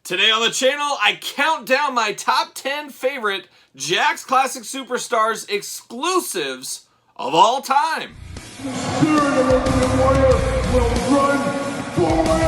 Today on the channel, I count down my top 10 favorite Jakks Classic Superstars exclusives of all time. The spirit of Ultimate Warrior will run forever!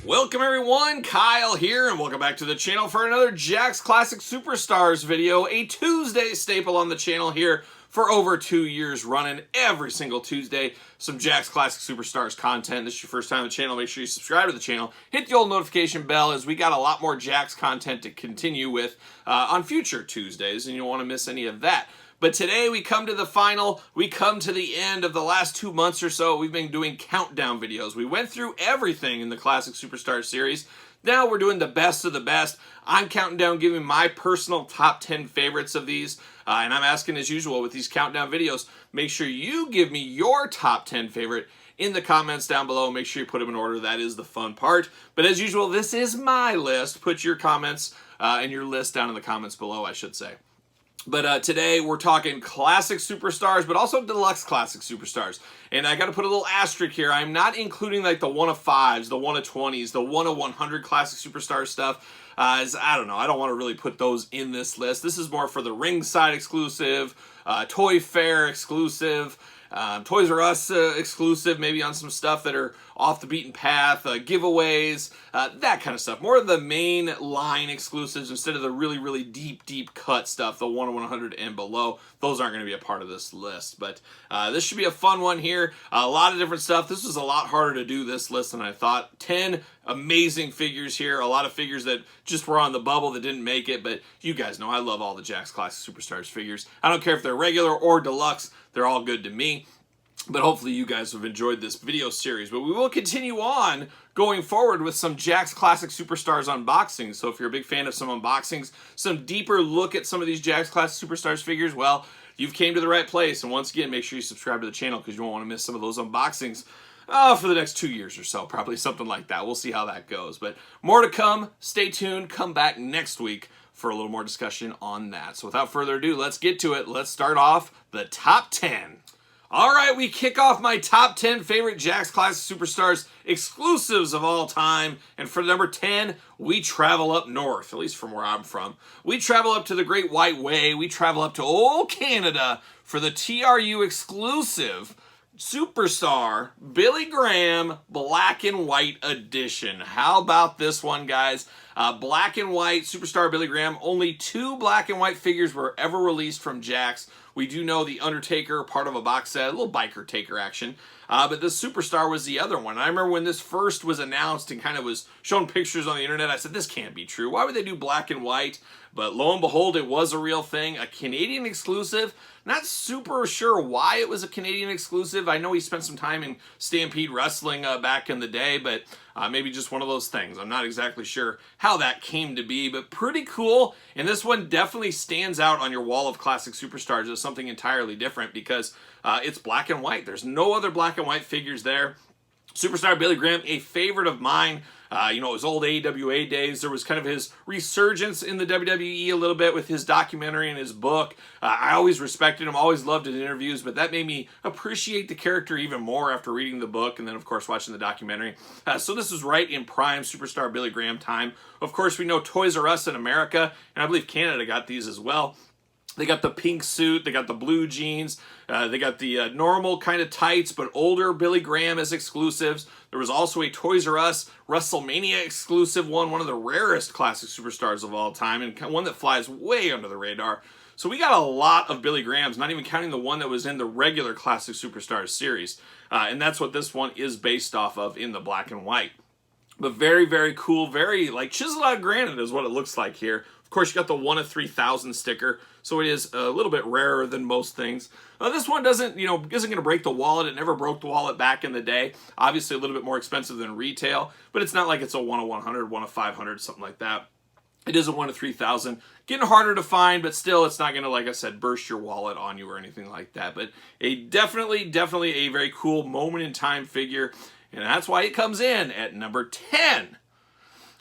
Welcome everyone, Kyle here, and welcome back to the channel for another Jakks Classic Superstars video, a Tuesday staple on the channel here for over 2 years running every single Tuesday. Some Jakks Classic Superstars content. This is your first time on the channel, make sure you subscribe to the channel. Hit the old notification bell as we got a lot more Jakks content to continue with on future Tuesdays, and you don't want to miss any of that. But today we come to the final, we come to the end of the last 2 months or so. We've been doing countdown videos. We went through everything in the Classic Superstar series. Now we're doing the best of the best. I'm counting down, giving my personal top 10 favorites of these. And I'm asking, as usual, with these countdown videos, make sure you give me your top 10 favorite in the comments down below. Make sure you put them in order. That is the fun part. But as usual, this is my list. Put your comments and your list down in the comments below, I should say. But today we're talking classic superstars, but also deluxe classic superstars. And I got to put a little asterisk here. I'm not including like the 1 of 5s, the 1 of 20s, the 1 of 100 classic superstar stuff. As I don't know, I don't want to really put those in this list. This is more for the ringside exclusive, Toy Fair exclusive, Toys R Us exclusive, maybe on some stuff that are off the beaten path, giveaways, that kind of stuff. More of the main line exclusives instead of the really deep cut stuff, the 1 of 100 and below. Those aren't going to be a part of this list, but this should be a fun one here. A lot of different stuff. This was a lot harder to do this list than I thought. 10 amazing figures here. A lot of figures that just were on the bubble that didn't make it, but you guys know I love all the Jakks Classic Superstars figures. I don't care if they're regular or deluxe. They're all good to me. But hopefully you guys have enjoyed this video series. But we will continue on going forward with some Jakks Classic Superstars unboxings. So if you're a big fan of some unboxings, some deeper look at some of these Jakks Classic Superstars figures, well, you've came to the right place. And once again, make sure you subscribe to the channel because you won't want to miss some of those unboxings for the next 2 years or so. Probably something like that. We'll see how that goes. But more to come. Stay tuned. Come back next week for a little more discussion on that. So without further ado, let's get to it. Let's start off the top 10. All right, we kick off my top 10 favorite Jakks Classic Superstars exclusives of all time. And for number 10, we travel up north, at least from where I'm from. We travel up to the Great White Way. We travel up to old Canada for the TRU exclusive Superstar Billy Graham Black and White Edition. How about this one, guys? Black and White Superstar Billy Graham. Only 2 black and white figures were ever released from Jakks. We do know the Undertaker, part of a box set, a little biker taker action. But the Superstar was the other one. I remember when this first was announced and kind of was shown pictures on the internet, I said, this can't be true. Why would they do black and white? But lo and behold, it was a real thing. A Canadian exclusive. Not super sure why it was a Canadian exclusive. I know he spent some time in Stampede Wrestling back in the day, but maybe just one of those things. I'm not exactly sure how that came to be, but pretty cool. And this one definitely stands out on your wall of classic superstars as something entirely different because it's black and white. There's no other black and white figures there. Superstar Billy Graham, a favorite of mine. You know, his old AWA days, there was kind of his resurgence in the WWE a little bit with his documentary and his book. I always respected him, always loved his interviews, but that made me appreciate the character even more after reading the book and then, of course, watching the documentary. So this was right in prime Superstar Billy Graham time. Of course, we know Toys R Us in America, and I believe Canada got these as well. They got the pink suit, they got the blue jeans, they got the normal kind of tights, but older Billy Graham as exclusives. There was also a Toys R Us WrestleMania exclusive one of the rarest classic superstars of all time, and one that flies way under the radar. So we got a lot of Billy Grahams, not even counting the one that was in the regular Classic Superstars series. And that's what this one is based off of in the black and white. But very cool, very like chiseled out granite is what it looks like here. Of course, you got the 1 of 3,000 sticker, so it is a little bit rarer than most things. This one isn't going to break the wallet. It never broke the wallet back in the day. Obviously, a little bit more expensive than retail, but it's not like it's a 1 of 100, 1 of 500, something like that. It is a 1 of 3,000. Getting harder to find, but still, it's not going to, like I said, burst your wallet on you or anything like that. But a definitely a very cool moment in time figure, and that's why it comes in at number 10.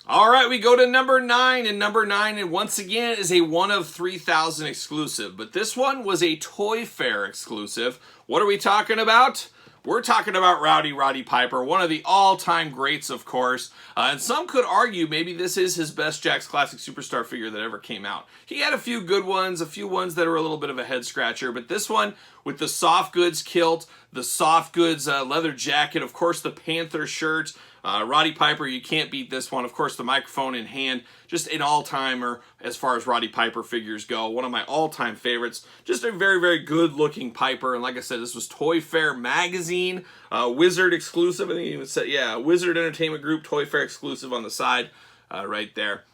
All right, we go to number 9, and number 9, and once again, is a 1 of 3,000 exclusive. But this one was a Toy Fair exclusive. What are we talking about? We're talking about Roddy Piper, one of the all-time greats, of course. And some could argue maybe this is his best Jakks Classic Superstar figure that ever came out. He had a few good ones, a few ones that are a little bit of a head-scratcher, but this one with the soft goods kilt, the soft goods leather jacket, of course the Panther shirt, Roddy Piper, you can't beat this one. Of course, the microphone in hand, just an all-timer as far as Roddy Piper figures go. One of my all-time favorites. Just a very, very good-looking Piper. And like I said, this was Toy Fair Magazine, Wizard exclusive. I think it even said, yeah, Wizard Entertainment Group, Toy Fair exclusive on the side right there.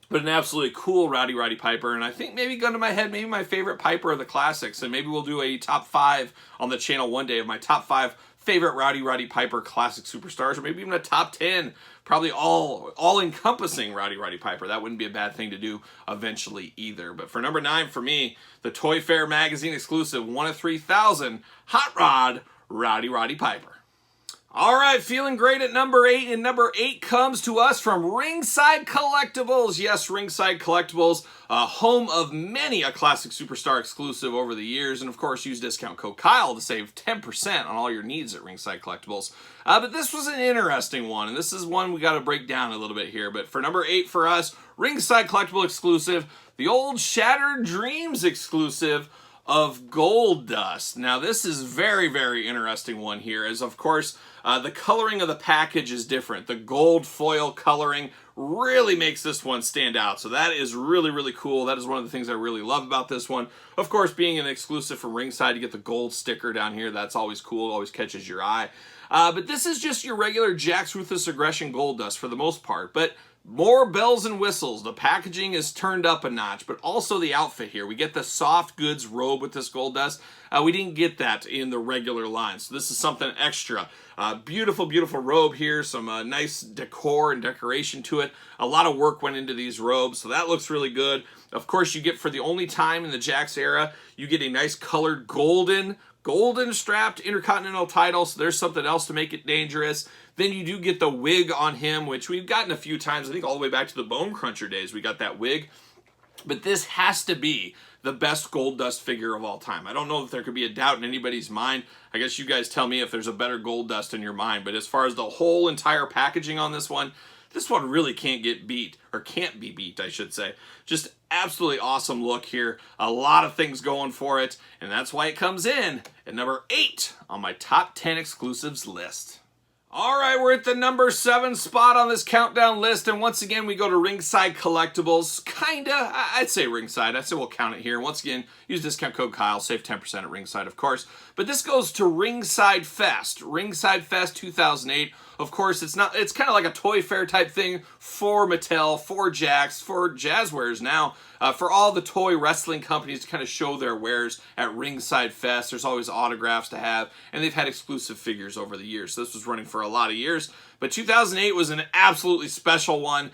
But an absolutely cool Roddy Piper, and I think maybe gun to my head, maybe my favorite Piper of the classics, and maybe we'll do a top 5 on the channel one day of my top 5 favorite Roddy Piper classic superstars, or maybe even a top 10, probably all-encompassing Roddy Piper. That wouldn't be a bad thing to do eventually either. But for number 9 for me, the Toy Fair Magazine exclusive 1 of 3,000 Hot Rod Roddy Piper. All right, feeling great at number 8, and number 8 comes to us from Ringside Collectibles. Yes, Ringside Collectibles, home of many a classic superstar exclusive over the years, and of course, use discount code Kyle to save 10% on all your needs at Ringside Collectibles. But this was an interesting one, and this is one we got to break down a little bit here. But for number 8 for us, Ringside Collectible exclusive, the old Shattered Dreams exclusive of Goldust. Now, this is very, very interesting one here, as of course, the coloring of the package is different. The gold foil coloring really makes this one stand out. So that is really, really cool. That is one of the things I really love about this one. Of course, being an exclusive from Ringside, you get the gold sticker down here. That's always cool, always catches your eye. But this is just your regular Jakks Ruthless Aggression Goldust for the most part. But more bells and whistles. The packaging is turned up a notch, but also the outfit here. We get the soft goods robe with this Goldust. We didn't get that in the regular line, so this is something extra. Beautiful, beautiful robe here. Some nice decor and decoration to it. A lot of work went into these robes, so that looks really good. Of course, you get, for the only time in the Jakks era, you get a nice colored golden strapped Intercontinental title, so there's something else to make it dangerous. Then you do get the wig on him, which we've gotten a few times. I think all the way back to the Bone Cruncher days we got that wig. But this has to be the best Goldust figure of all time. I don't know if there could be a doubt in anybody's mind. I guess you guys tell me if there's a better Goldust in your mind. But as far as the whole entire packaging on this one really can't get beat, or can't be beat, I should say. Just absolutely awesome look here. A lot of things going for it, and that's why it comes in at number 8 on my top 10 exclusives list. All right, we're at the number 7 spot on this countdown list, and once again, we go to Ringside Collectibles. Kinda, I'd say Ringside. I'd say we'll count it here. Once again, use discount code Kyle, save 10% at Ringside, of course. But this goes to Ringside Fest. Ringside Fest 2008. Of course, it's kind of like a Toy Fair type thing for Mattel, for Jakks, for Jazzwares now, for all the toy wrestling companies to kind of show their wares at Ringside Fest. There's always autographs to have, and they've had exclusive figures over the years. So this was running for a lot of years. But 2008 was an absolutely special one.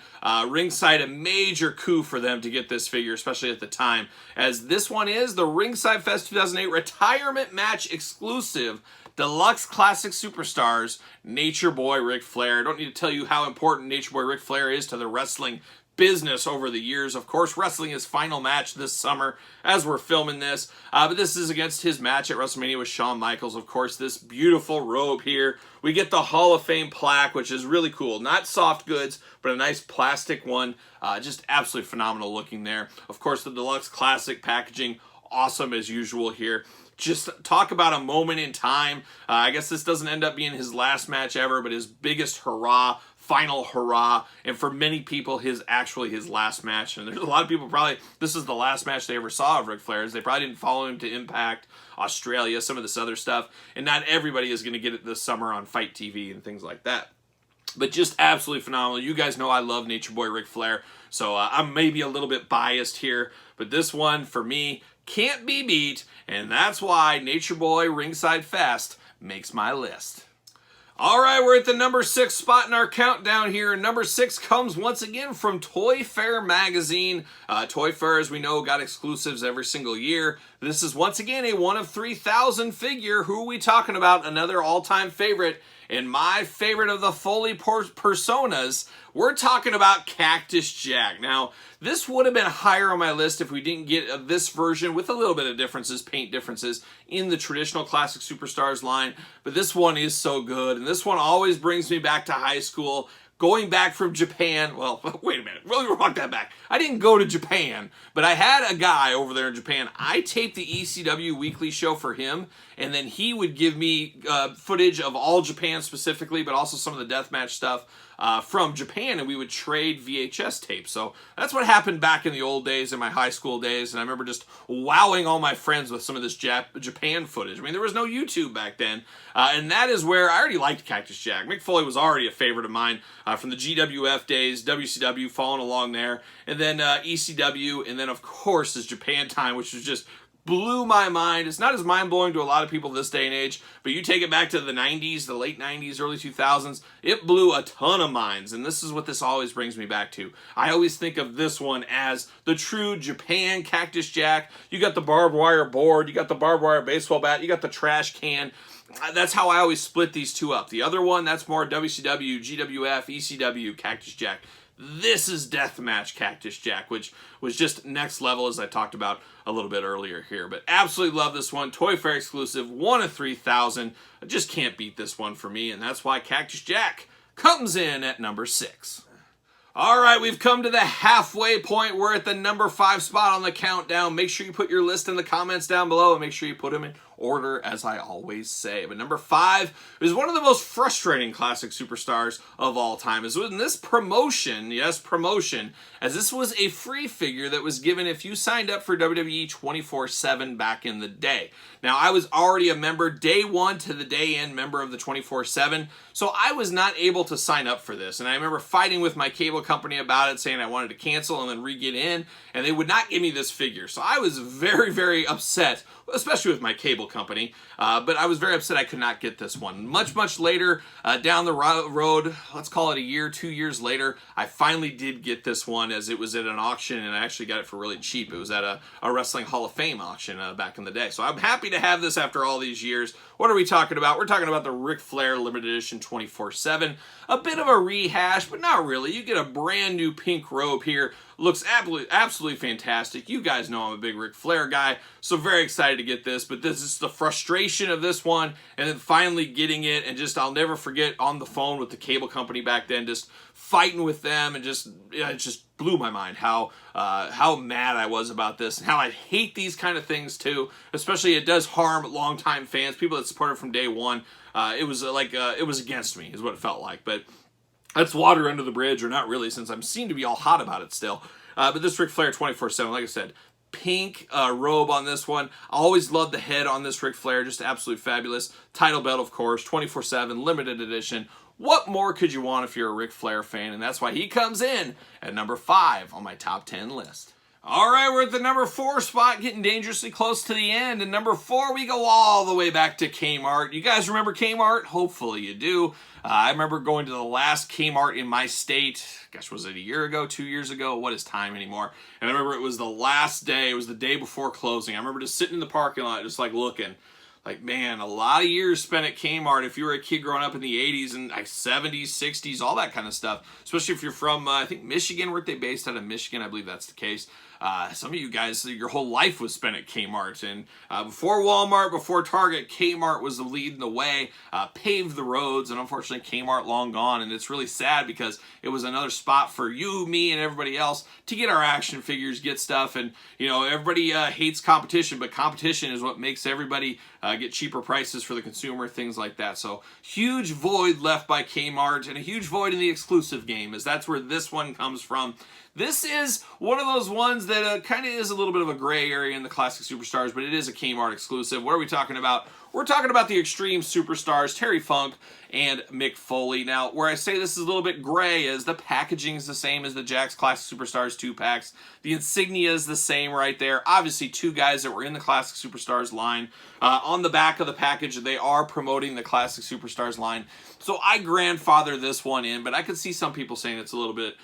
Ringside, a major coup for them to get this figure, especially at the time, as this one is the Ringside Fest 2008 Retirement Match exclusive Deluxe Classic Superstars, Nature Boy Ric Flair. I don't need to tell you how important Nature Boy Ric Flair is to the wrestling business over the years. Of course, wrestling his final match this summer as we're filming this. But this is against his match at WrestleMania with Shawn Michaels. Of course, this beautiful robe here. We get the Hall of Fame plaque, which is really cool. Not soft goods, but a nice plastic one. Just absolutely phenomenal looking there. Of course, the Deluxe Classic packaging, awesome as usual here. Just talk about a moment in time. I guess this doesn't end up being his last match ever, but his biggest hurrah, final hurrah, and for many people, actually his last match. And there's a lot of people probably, this is the last match they ever saw of Ric Flair's. They probably didn't follow him to Impact, Australia, some of this other stuff. And not everybody is going to get it this summer on Fight TV and things like that. But just absolutely phenomenal. You guys know I love Nature Boy Ric Flair, so I'm maybe a little bit biased here. But this one, for me, can't be beat, and that's why Nature Boy Ringside Fest makes my list. All right, we're at the number 6 spot in our countdown here, and number 6 comes once again from Toy Fair Magazine. Toy Fair, as we know, got exclusives every single year. This is once again a 1 of 3,000 figure. Who are we talking about? Another all-time favorite, and my favorite of the Foley personas. We're talking about Cactus Jack. Now, this would have been higher on my list if we didn't get this version with a little bit of differences, paint differences, in the traditional Classic Superstars line. But this one is so good, and this one always brings me back to high school. Going back from Japan, well, wait a minute, really walk that back. I didn't go to Japan, but I had a guy over there in Japan. I taped the ECW weekly show for him, and then he would give me footage of all Japan specifically, but also some of the deathmatch stuff from Japan, and we would trade VHS tapes. So that's what happened back in the old days, in my high school days, and I remember just wowing all my friends with some of this Japan footage. I mean, there was no YouTube back then, and that is where I already liked Cactus Jack. Mick Foley was already a favorite of mine from the GWF days, WCW, following along there, and then ECW, and then, of course, this Japan time, which was just blew my mind. It's not as mind-blowing to a lot of people this day and age, but you take it back to the 90s, the late 90s, early 2000s, it blew a ton of minds, and this is what this always brings me back to. I always think of this one as the true Japan Cactus Jack. You got the barbed wire board, you got the barbed wire baseball bat, you got the trash can. That's how I always split these two up. The other one, that's more WCW, GWF, ECW, Cactus Jack. This is Deathmatch Cactus Jack, which was just next level, as I talked about a little bit earlier here. But absolutely love this one. Toy Fair exclusive, 1 of 3,000. I just can't beat this one for me, and that's why Cactus Jack comes in at number 6. All right, we've come to the halfway point. We're at the number 5 spot on the countdown. Make sure you put your list in the comments down below, and make sure you put them in order, as I always say. But number 5 is one of the most frustrating Classic Superstars of all time. Is in this promotion, yes, promotion, as this was a free figure that was given if you signed up for WWE 24/7 back in the day. Now, I was already a member day one to the day end member of the 24/7, so I was not able to sign up for this. And I remember fighting with my cable company about it, saying I wanted to cancel and then re-get in, and they would not give me this figure. So I was very, very upset, especially with my cable company, but I was very upset I could not get this one. Much later, down the road, let's call it a year, 2 years later, I finally did get this one, as it was at an auction, and I actually got it for really cheap. It was at a Wrestling Hall of Fame auction back in the day. So I'm happy to have this after all these years. What are we talking about? We're talking about the Ric Flair Limited Edition 24/7. A bit of a rehash, but not really. You get a brand new pink robe here. Looks absolutely fantastic. You guys know I'm a big Ric Flair guy, so very excited to get this. But this is the frustration of this one, and then finally getting it, and just I'll never forget on the phone with the cable company back then, just fighting with them, and just it just blew my mind how mad I was about this, and how I hate these kind of things too. Especially it does harm longtime fans, people that supported from day one. It was it was against me, is what it felt like, but. That's water under the bridge, or not really, since I seem to be all hot about it still. But this Ric Flair 24/7, like I said, pink robe on this one. I always loved the head on this Ric Flair, just absolutely fabulous. Title belt, of course, 24/7, limited edition. What more could you want if you're a Ric Flair fan? And that's why he comes in at number 5 on my top 10 list. All right, we're at the number 4 spot, getting dangerously close to the end. And number 4, we go all the way back to Kmart. You guys remember Kmart? Hopefully you do. I remember going to the last Kmart in my state. Gosh, was it a year ago, 2 years ago? What is time anymore? And I remember it was the last day. It was the day before closing. I remember just sitting in the parking lot, just like looking. Like, man, a lot of years spent at Kmart if you were a kid growing up in the 80s and like 70s, 60s, all that kind of stuff. Especially if you're from, I think, Michigan. Weren't they based out of Michigan? I believe that's the case. Some of you guys, your whole life was spent at Kmart. And before Walmart, before Target, Kmart was leading the way, paved the roads. And unfortunately, Kmart long gone. And it's really sad because it was another spot for you, me, and everybody else to get our action figures, get stuff. And, you know, everybody hates competition, but competition is what makes everybody get cheaper prices for the consumer, things like that. So huge void left by Kmart, and a huge void in the exclusive game, as that's where this one comes from. This is one of those ones that kind of is a little bit of a gray area in the Classic Superstars, but it is a Kmart exclusive. What are we talking about? We're talking about the Extreme Superstars, Terry Funk and Mick Foley. Now, where I say this is a little bit gray is the packaging is the same as the Jakks Classic Superstars 2-packs. The insignia is the same right there. Obviously, two guys that were in the Classic Superstars line. On the back of the package, they are promoting the Classic Superstars line. So I grandfather this one in, but I could see some people saying it's a little bit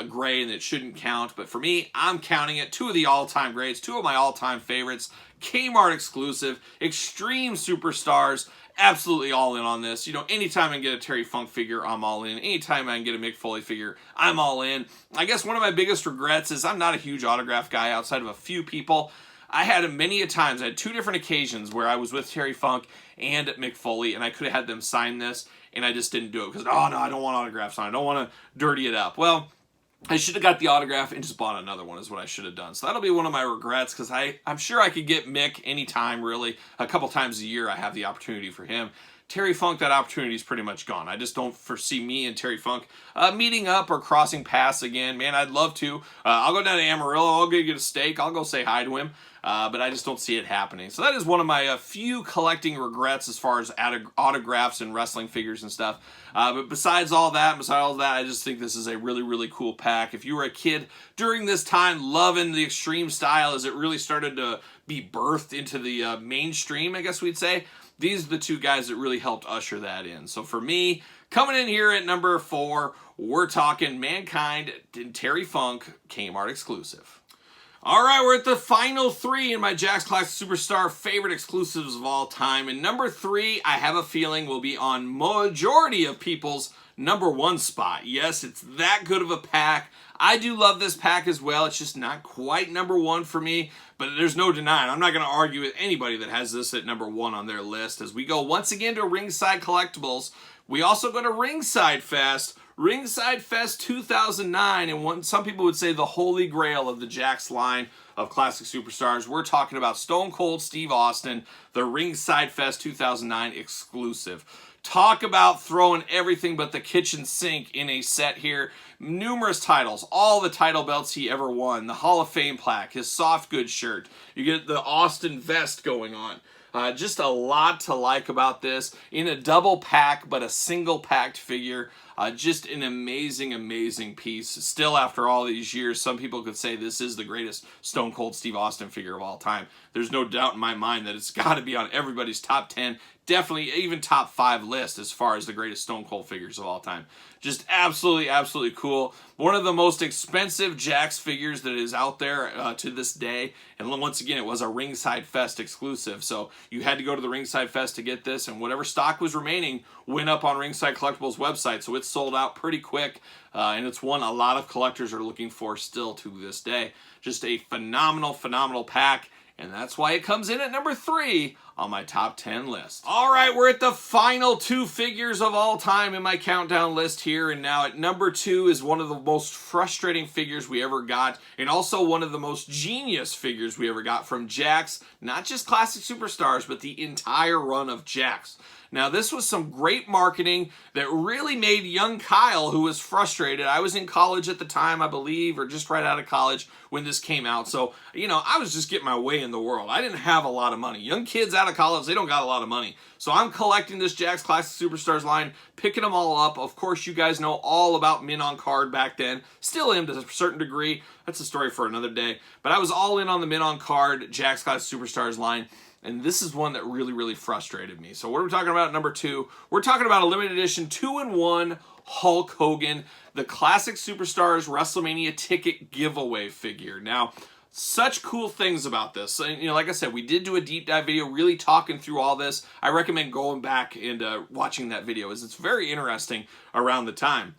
gray and it shouldn't count. But for me, I'm counting it. Two of the all-time greats, two of my all-time favorites. Kmart exclusive, Extreme Superstars. Absolutely all in on this. You know, anytime I can get a Terry Funk figure, I'm all in. Anytime I can get a Mick Foley figure, I'm all in. I guess one of my biggest regrets is I'm not a huge autograph guy outside of a few people. I had many a times, I had two different occasions where I was with Terry Funk and Mick Foley, and I could have had them sign this, and I just didn't do it because, oh no, I don't want autographs on it. I don't want to dirty it up. Well, I should have got the autograph and just bought another one is what I should have done. So that'll be one of my regrets because I'm sure I could get Mick anytime, really. A couple times a year I have the opportunity for him. Terry Funk, that opportunity is pretty much gone. I just don't foresee me and Terry Funk meeting up or crossing paths again. Man, I'd love to. I'll go down to Amarillo. I'll go get a steak. I'll go say hi to him. But I just don't see it happening. So that is one of my few collecting regrets as far as autographs and wrestling figures and stuff. But besides all that, I just think this is a really, really cool pack. If you were a kid during this time loving the Extreme style as it really started to be birthed into the mainstream, I guess we'd say, these are the two guys that really helped usher that in. So for me, coming in here at number 4, we're talking Mankind and Terry Funk, Kmart exclusive. All right, we're at the final 3 in my Jakks Classic Superstar favorite exclusives of all time. And number 3, I have a feeling will be on majority of people's number 1 spot. Yes, it's that good of a pack. I do love this pack as well. It's just not quite number 1 for me, but there's no denying. I'm not going to argue with anybody that has this at number 1 on their list. As we go once again to Ringside Collectibles, we also go to Ringside Fest. Ringside Fest 2009, and some people would say the holy grail of the Jakks line of classic superstars. We're talking about Stone Cold Steve Austin, the Ringside Fest 2009 exclusive. Talk about throwing everything but the kitchen sink in a set here. Numerous titles, all the title belts he ever won, the Hall of Fame plaque, his soft goods shirt. You get the Austin vest going on. Just a lot to like about this. In a double pack, but a single packed figure. Just an amazing, amazing piece. Still, after all these years, some people could say this is the greatest Stone Cold Steve Austin figure of all time. There's no doubt in my mind that it's got to be on everybody's top 10, definitely even top 5 list as far as the greatest Stone Cold figures of all time. Just absolutely, absolutely cool. One of the most expensive Jakks figures that is out there to this day. And once again, it was a Ringside Fest exclusive. So you had to go to the Ringside Fest to get this. And whatever stock was remaining went up on Ringside Collectibles' website. So it sold out pretty quick. And it's one a lot of collectors are looking for still to this day. Just a phenomenal, phenomenal pack. And that's why it comes in at number 3 on my top 10 list. All right, we're at the final 2 figures of all time in my countdown list here. And now at number 2 is one of the most frustrating figures we ever got. And also one of the most genius figures we ever got from Jakks. Not just Classic Superstars, but the entire run of Jakks. Now, this was some great marketing that really made young Kyle, who was frustrated. I was in college at the time, I believe, or just right out of college when this came out. So, you know, I was just getting my way in the world. I didn't have a lot of money. Young kids out of college, they don't got a lot of money. So I'm collecting this Jakks Classic Superstars line, picking them all up. Of course, you guys know all about Min on Card back then. Still am to a certain degree. That's a story for another day. But I was all in on the Min on Card Jakks Classic Superstars line. And this is one that really, really frustrated me. So what are we talking about at number 2? We're talking about a limited edition 2-in-1 Hulk Hogan, the Classic Superstars WrestleMania ticket giveaway figure. Now, such cool things about this. And, you know, like I said, we did do a deep dive video really talking through all this. I recommend going back and watching that video, as it's very interesting around the time.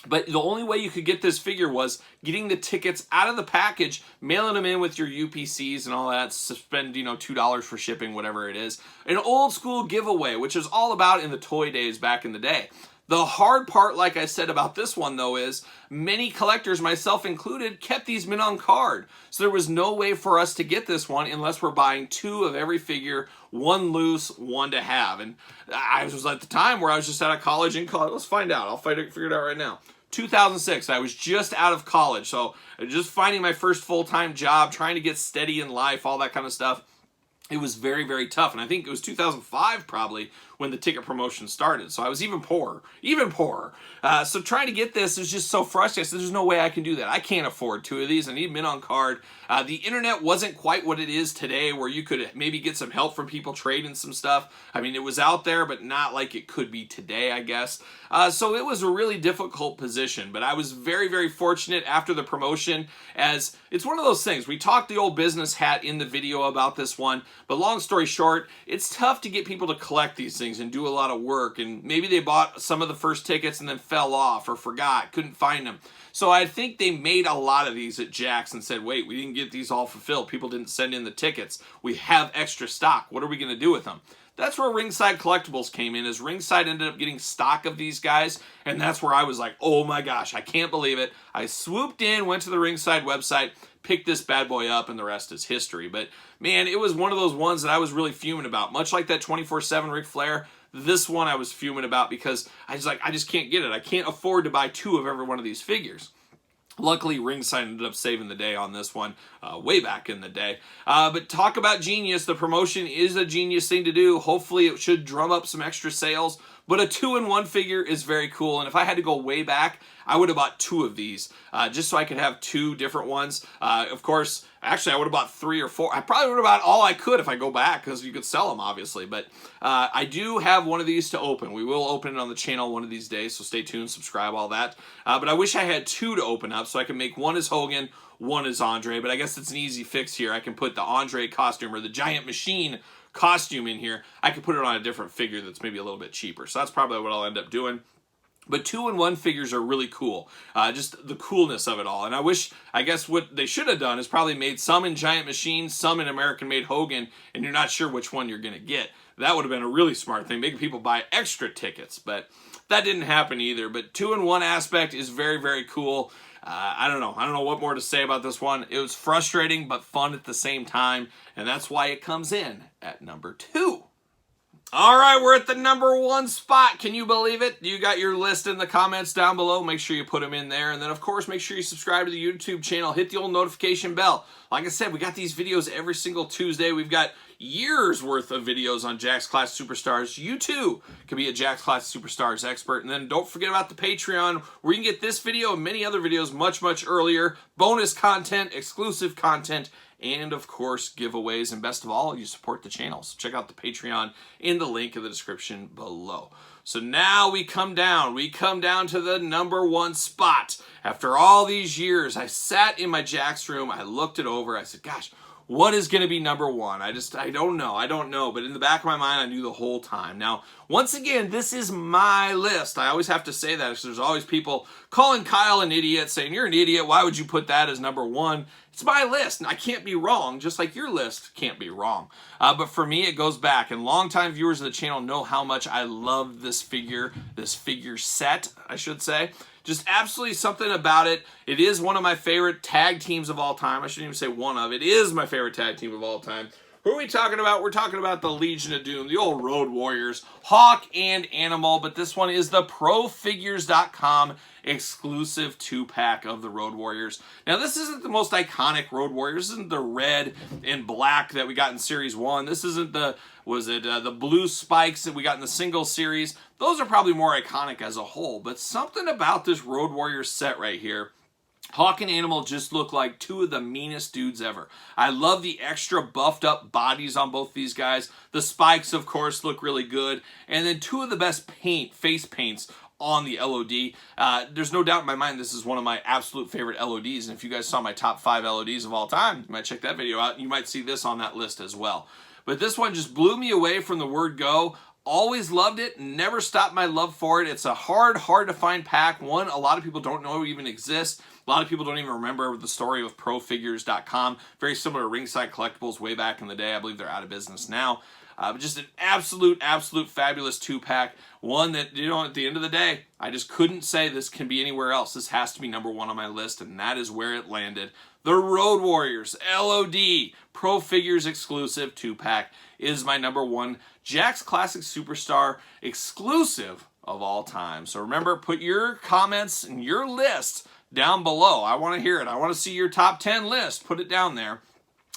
But the only way you could get this figure was getting the tickets out of the package, mailing them in with your UPCs and all that, spend, you know, $2 for shipping, whatever it is. An old school giveaway, which is all about in the toy days back in the day. The hard part, like I said about this one, though, is many collectors, myself included, kept these Min on Card. So there was no way for us to get this one unless we're buying 2 of every figure, 1 loose, 1 to have. And I was at the time where I was just out of college in college. Let's find out. I'll figure it out right now. 2006, I was just out of college, so just finding my first full-time job, trying to get steady in life, all that kind of stuff. it was very, very tough. And I think it was 2005 probably when the ticket promotion started. So I was even poorer, even poorer. So trying to get this is just so frustrating. I said, there's no way I can do that. I can't afford 2 of these. I need mint on card. The internet wasn't quite what it is today, where you could maybe get some help from people trading some stuff. I mean, it was out there, but not like it could be today, I guess. So it was a really difficult position, but I was very, very fortunate after the promotion, as it's one of those things. We talked the old business hat in the video about this one, but long story short, it's tough to get people to collect these things and do a lot of work, and maybe they bought some of the first tickets and then fell off or forgot, couldn't find them. So I think they made a lot of these at Jakks and said, wait, we didn't get these all fulfilled. People didn't send in the tickets. We have extra stock. What are we going to do with them? That's where Ringside Collectibles came in, as Ringside ended up getting stock of these guys, and that's where I was like, oh my gosh, I can't believe it. I swooped in, went to the Ringside website, picked this bad boy up, and the rest is history. But man, it was one of those ones that I was really fuming about. Much like that 24/7 Ric Flair, this one I was fuming about because I just can't get it. I can't afford to buy 2 of every one of these figures. Luckily, Ringside ended up saving the day on this one way back in the day. But talk about genius. The promotion is a genius thing to do. Hopefully, it should drum up some extra sales. But a 2-in-1 figure is very cool. And if I had to go way back, I would have bought 2 of these just so I could have 2 different ones. Of course, actually, I would have bought 3 or 4. I probably would have bought all I could if I go back, because you could sell them, obviously. But I do have one of these to open. We will open it on the channel one of these days, so stay tuned, subscribe, all that. But I wish I had 2 to open up so I can make one as Hogan, one as Andre. But I guess it's an easy fix here. I can put the Andre costume or the Giant Machine costume in here. I could put it on a different figure that's maybe a little bit cheaper. So that's probably what I'll end up doing. But 2-in-1 figures are really cool. Just the coolness of it all. And I guess what they should have done is probably made some in Giant Machine, some in American-made Hogan, and you're not sure which one you're going to get. That would have been a really smart thing, making people buy extra tickets. But that didn't happen either. But 2-in-1 aspect is very, very cool. I don't know what more to say about this one. It was frustrating but fun at the same time, and that's why it comes in at number 2. All right, we're at the number 1 spot. Can you believe it? You got your list in the comments down below. Make sure you put them in there. And then, of course, make sure you subscribe to the YouTube channel. Hit the old notification bell. Like I said, we got these videos every single Tuesday. We've got years worth of videos on Jakks Classic Superstars. You too can be a Jakks Classic Superstars expert. And then don't forget about the Patreon, where you can get this video and many other videos much, much earlier. Bonus content, exclusive content, and of course giveaways. And best of all, you support the channel. So check out the Patreon in the link in the description below. So now we come down to the number 1 spot. After all these years, I sat in my Jakks room, I looked it over, I said, gosh, what is going to be number 1? I don't know. But in the back of my mind, I knew the whole time. Now, once again, this is my list. I always have to say that, because there's always people calling Kyle an idiot, saying, you're an idiot, why would you put that as number 1? It's my list, and I can't be wrong, just like your list can't be wrong. But for me, it goes back, and longtime viewers of the channel know how much I love this figure set, I should say. Just absolutely something about it. It is one of my favorite tag teams of all time. I shouldn't even say one of. It is my favorite tag team of all time. Who are we talking about? We're talking about the Legion of Doom, the old Road Warriors, Hawk and Animal, but this one is the ProFigures.com exclusive 2-pack of the Road Warriors. Now, this isn't the most iconic Road Warriors. This isn't the red and black that we got in Series 1. This isn't the blue spikes that we got in the single series. Those are probably more iconic as a whole, but something about this Road Warriors set right here, Hawk and Animal just look like 2 of the meanest dudes ever. I love the extra buffed up bodies on both these guys. The spikes, of course, look really good. And then 2 of the best face paints on the LOD. There's no doubt in my mind this is one of my absolute favorite LODs. And if you guys saw my top 5 LODs of all time, you might check that video out. You might see this on that list as well. But this one just blew me away from the word go. Always loved it, never stopped my love for it. It's a hard to find pack. One, a lot of people don't know even exists. A lot of people don't even remember the story of ProFigures.com. Very similar to Ringside Collectibles way back in the day. I believe they're out of business now. But just an absolute fabulous 2-pack. One that, you know, at the end of the day, I just couldn't say this can be anywhere else. This has to be number 1 on my list, and that is where it landed. The Road Warriors LOD Pro Figures exclusive 2-pack is my number 1 Jakks Classic Superstar exclusive of all time. So remember, put your comments and your list down below. I want to hear it. I want to see your top 10 list. Put it down there.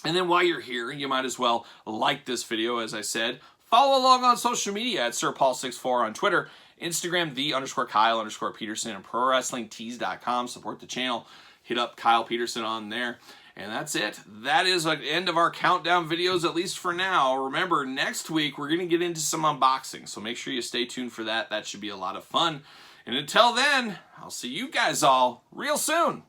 And then while you're here, you might as well like this video, as I said. Follow along on social media at SirPaul64 on Twitter, Instagram, _Kyle_Peterson, and ProWrestlingTees.com. Support the channel. Hit up Kyle Peterson on there. And that's it. That is the end of our countdown videos, at least for now. Remember, next week we're going to get into some unboxing, so make sure you stay tuned for that. That should be a lot of fun. And until then, I'll see you guys all real soon.